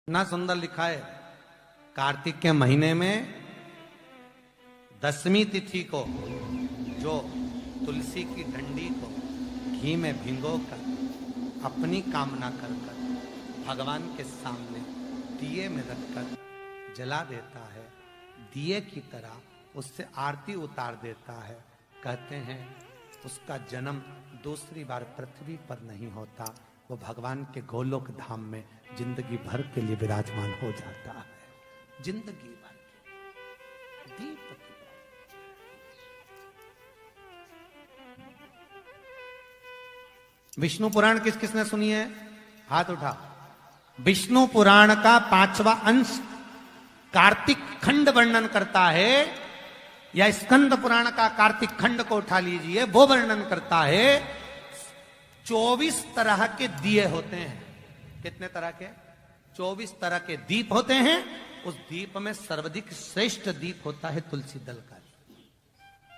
इतना सुंदर लिखा है, कार्तिक के महीने में 10वीं तिथि को जो तुलसी की डंडी को घी में भिगोकर अपनी कामना कर भगवान के सामने दिए में रखकर जला देता है, दिए की तरह उससे आरती उतार देता है, कहते हैं उसका जन्म दूसरी बार पृथ्वी पर नहीं होता, वो भगवान के गोलोक धाम में जिंदगी भर के लिए विराजमान हो जाता है। जिंदगी भर के दीप की विष्णु पुराण किस किसने सुनी है? हाथ उठा। विष्णु पुराण का 5वां अंश कार्तिक खंड वर्णन करता है, या स्कंद पुराण का कार्तिक खंड को उठा लीजिए, वो वर्णन करता है 24 तरह के दिए होते हैं। कितने तरह के? 24 तरह के दीप होते हैं। उस दीप में सर्वाधिक श्रेष्ठ दीप होता है तुलसी दल का,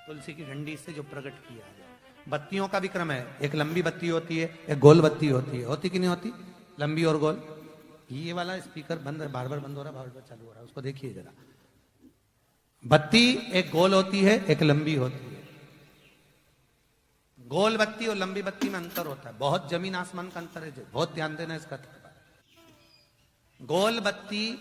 तुलसी की डंडी से जो प्रकट किया जाए। बत्तियों का भी क्रम है, एक लंबी बत्ती होती है, एक गोल बत्ती होती है। होती कि नहीं होती? लंबी और गोल। ये वाला स्पीकर बंद है, बार बार बंद हो रहा है, बार बार चालू हो रहा है, उसको देखिए जरा। बत्ती एक गोल होती है, एक लंबी होती है। गोल बत्ती और लंबी बत्ती में अंतर होता है, बहुत जमीन आसमान का अंतर है, बहुत ध्यान देना इसका। गोल बत्ती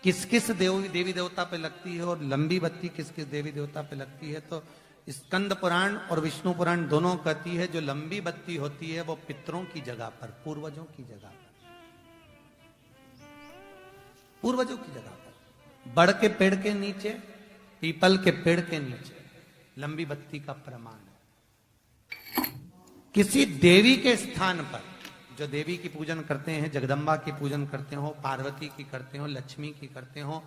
किस किस देवी देवता पे लगती है और लंबी बत्ती किस किस देवी देवता पे लगती है, तो स्कंद पुराण और विष्णु पुराण दोनों कहती है जो लंबी बत्ती होती है वो पितरों की जगह पर, पूर्वजों की जगह पर, पूर्वजों की जगह पर, बड़ के पेड़ के नीचे, पीपल के पेड़ के नीचे लंबी बत्ती का प्रमाण है। किसी देवी के स्थान पर, जो देवी की पूजन करते हैं, जगदम्बा की पूजन करते हो, पार्वती की करते हो, लक्ष्मी की करते हो,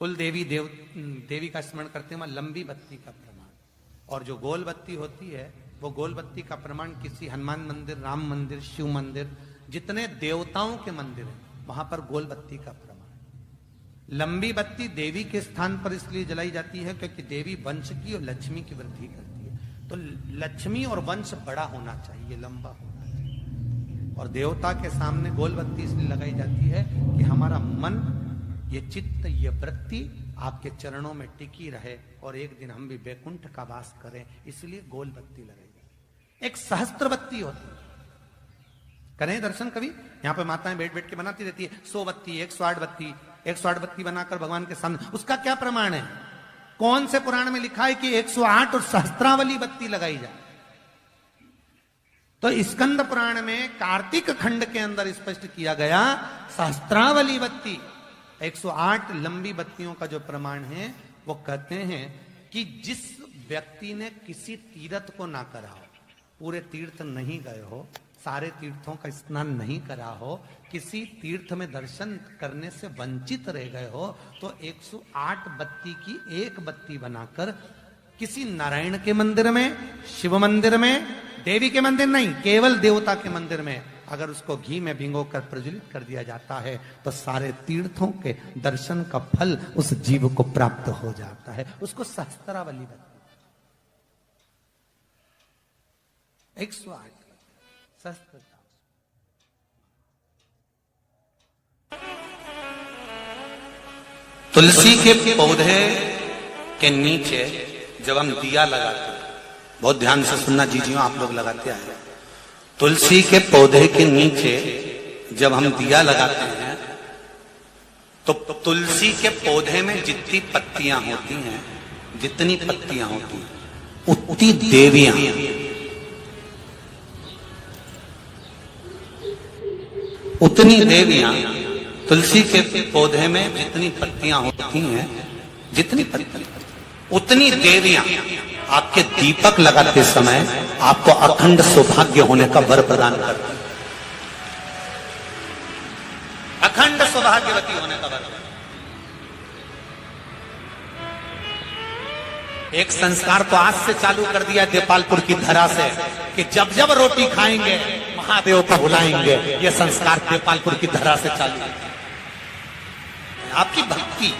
कुल देवी का स्मरण करते हो, लंबी बत्ती का प्रमाण। और जो गोल बत्ती होती है वो गोल बत्ती का प्रमाण किसी हनुमान मंदिर, राम मंदिर, शिव मंदिर, जितने देवताओं के मंदिर हैं वहां पर गोल बत्ती का प्रमाण। लंबी बत्ती देवी के स्थान पर इसलिए जलाई जाती है क्योंकि देवी वंश की और लक्ष्मी की वृद्धि करती है, तो लक्ष्मी और वंश बड़ा होना चाहिए, लंबा होना चाहिए। और देवता के सामने गोल बत्ती इसलिए लगाई जाती है कि हमारा मन, ये चित्त, ये वृत्ति आपके चरणों में टिकी रहे और एक दिन हम भी बैकुंठ का वास करें, इसलिए गोल बत्ती लगाई जाती है। एक सहस्त्र बत्ती होती है, करें दर्शन कभी? यहाँ पे माताएं बैठ बैठ के बनाती रहती है 100 बत्ती, 108 बत्ती, 108 बत्ती बनाकर भगवान के सामने। उसका क्या प्रमाण है? कौन से पुराण में लिखा है कि 108 और सहस्त्रावली बत्ती लगाई जाए? तो स्कंद पुराण में कार्तिक खंड के अंदर स्पष्ट किया गया, सहस्त्रावली बत्ती, 108 लंबी बत्तियों का जो प्रमाण है, वो कहते हैं कि जिस व्यक्ति ने किसी तीर्थ को ना करा हो, पूरे तीर्थ नहीं गए हो, सारे तीर्थों का स्नान नहीं करा हो, किसी तीर्थ में दर्शन करने से वंचित रह गए हो, तो 108 बत्ती की एक बत्ती बनाकर किसी नारायण के मंदिर में, शिव मंदिर में, देवी के मंदिर नहीं, केवल देवता के मंदिर में अगर उसको घी में भिगोकर प्रज्वलित कर दिया जाता है तो सारे तीर्थों के दर्शन का फल उस जीव को प्राप्त हो जाता है। उसको सहस्त्रावली बत्ती, 108 सहस्त्र। तुलसी के पौधे के नीचे जब हम दिया लगाते हैं, बहुत ध्यान से सुनना जीजियों, आप लोग लगाते आए, तुलसी के पौधे के नीचे जब हम दिया लगाते हैं तो तुलसी के पौधे में जितनी पत्तियां होती हैं, जितनी पत्तियां होती हैं, उतनी देवियां, उतनी देवियां, तुलसी के पौधे में जितनी पत्तियां होती हैं, जितनी पत्तियां, उतनी देवियां आपके दीपक लगाते समय आपको अखंड सौभाग्य होने का वर प्रदान करती है, अखंड सौभाग्यवती होने का वर। एक संस्कार तो आज से चालू कर दिया देपालपुर की धरा से कि जब जब रोटी खाएंगे महादेव को बुलाएंगे। यह संस्कार देपालपुर की धरा से चालू। आपकी भक्ति,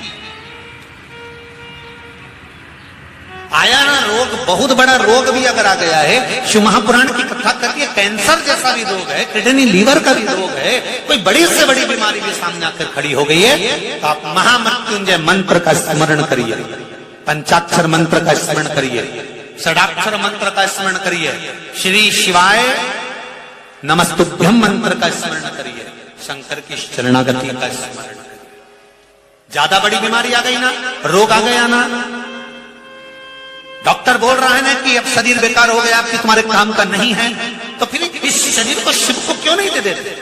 आया ना रोग, बहुत बड़ा रोग भी अगर आ गया है, शिव महापुराण की कथा करती है, कैंसर जैसा भी रोग है, किडनी लीवर का भी रोग है, कोई बड़ी से बड़ी बीमारी भी सामने आकर खड़ी हो गई है, तो आप महामृत्युंजय मंत्र का स्मरण करिए, पंचाक्षर मंत्र का स्मरण करिए, षडाक्षर मंत्र का स्मरण करिए, श्री शिवाय नमस्तुभ्यम मंत्र का स्मरण करिए, शंकर की शरणागति का स्मरण करिए। ज्यादा बड़ी बीमारी आ गई ना, रोग आ गया ना, डॉक्टर बोल रहा है ना कि अब शरीर बेकार हो गया, आपकी तुम्हारे काम का नहीं है, तो फिर इस शरीर को शिव को क्यों नहीं दे देते?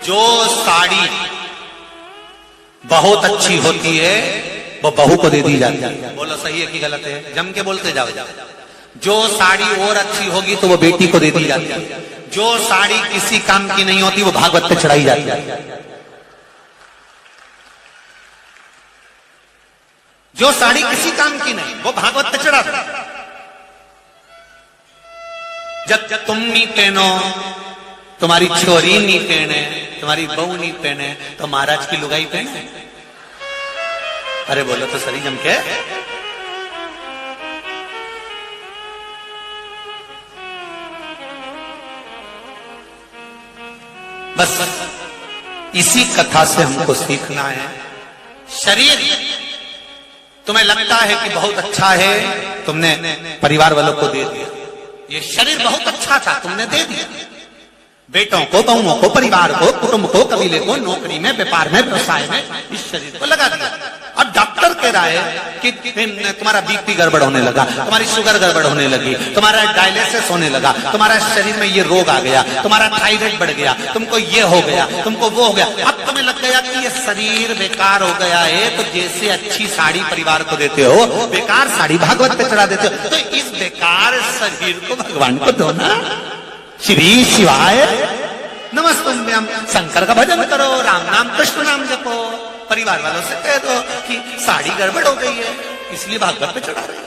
जो साड़ी बहुत अच्छी होती है वो बहू को दे दी जाती है। बोलो सही है कि गलत है? जम के बोलते जाओ। जो साड़ी और अच्छी होगी तो वो बेटी को दे दी जाती है। जो साड़ी किसी काम की नहीं होती वो भागवत पे चढ़ाई जाती है। जो साड़ी किसी काम की नहीं वो भागवत पे चढ़ा दो। जब तुम नहीं पहनो, तुम्हारी छोरी नहीं पहने, तुम्हारी बहू नहीं पहने, तो महाराज की लुगाई पहने। अरे बोलो तो सही जम के। बस इसी कथा से हमको सीखना है। शरीर तुम्हें लगता है कि बहुत अच्छा है, तुमने परिवार वालों को दे दिया। ये शरीर बहुत अच्छा था, तुमने दे दिया। बेटों को, बहुओं को, परिवार को, कुटुंब को, कबीले को, नौकरी में, व्यापार में, व्यवसाय में इस शरीर को लगा दिया। अब डॉक्टर कह रहा है कि तुम्हारा बीपी गड़बड़ होने लगा, तुम्हारी शुगर गड़बड़ होने लगी, तुम्हारा डायलिसिस होने लगा, तुम्हारा शरीर में ये रोग आ गया, तुम्हारा थायराइड बढ़ गया, तुमको ये हो गया, तुमको वो हो गया। अब तुम्हें लग गया कि ये शरीर बेकार हो गया है, तो जैसे अच्छी साड़ी परिवार को देते हो, बेकार साड़ी भागवत पे चढ़ा देते हो, तो इस बेकार शरीर को भगवान को दो ना। श्री शिवाय नमस्तुभ्यम, शंकर का भजन करो, राम नाम कृष्ण नाम जपो, परिवार वालों से कह दो कि साड़ी गड़बड़ हो गई है इसलिए भागवत पे चढ़ा रहे।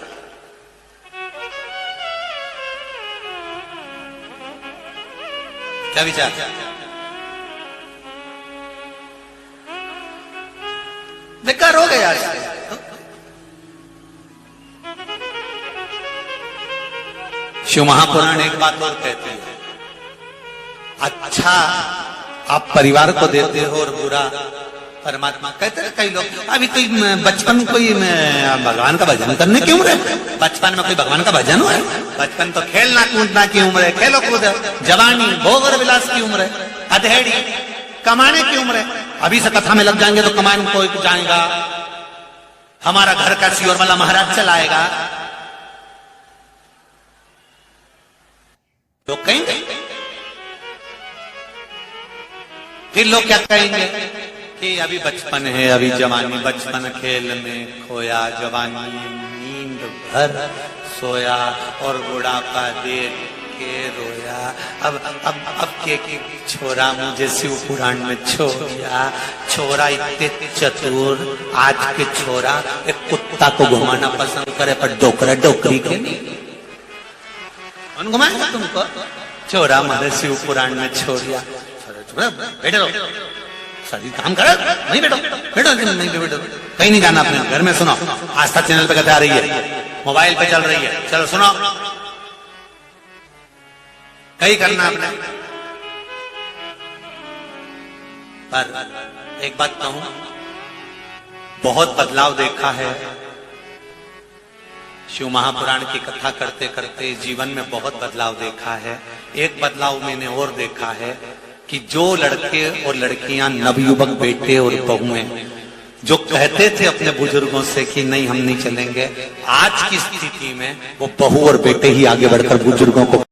क्या विचार? बेकार हो गया। शिव महापुराण एक बात और कहते हैं, अच्छा आप परिवार को देते हो और बुरा परमात्मा। कहते हैं कई लोग अभी तो बचपन कोई भगवान का भजन करने की उम्र है, बचपन में कोई भगवान का भजन है? बचपन तो खेलना कूदना की उम्र है, खेलो कूद। जवानी भोग और विलास की उम्र है, अधेड़ी कमाने की उम्र है। अभी से कथा में लग जाएंगे तो कमाने कोई जाएगा, हमारा घर का सियोर वाला महाराज चलाएगा। लोग कहेंगे, फिर लोग क्या कहेंगे कि अभी बचपन है, अभी जवानी, बचपन खेल में खोया, जवानी नींद भर सोया और बुढ़ापा देख के रोया। अब के छोरा मुझे शिव पुराण में छोड़ा। छोरा इतने चतुर, आज के छोरा एक कुत्ता को घुमाना पसंद करे पर डोकरा डोकरी के नहीं। कौन घुमाएगा तुमको? छोरा मुझे शिव पुराण में छोड़िया। बैठे रहो, सभी काम करो, नहीं बैठो, बैठो नहीं बैठो, कहीं नहीं जाना अपने घर में। सुनो, आस्था चैनल पे कथा आ रही है, मोबाइल पे चल रही है, चलो सुनो, कहीं करना अपने। पर एक बात कहूं, बहुत बदलाव देखा है शिव महापुराण की कथा करते करते, जीवन में बहुत बदलाव देखा है। एक बदलाव मैंने और देखा है कि जो लड़के और लड़कियां, नवयुवक बेटे और बहुएं जो कहते थे अपने बुजुर्गों से कि नहीं हम नहीं चलेंगे, आज की स्थिति में वो बहू और बेटे ही आगे बढ़कर बुजुर्गों को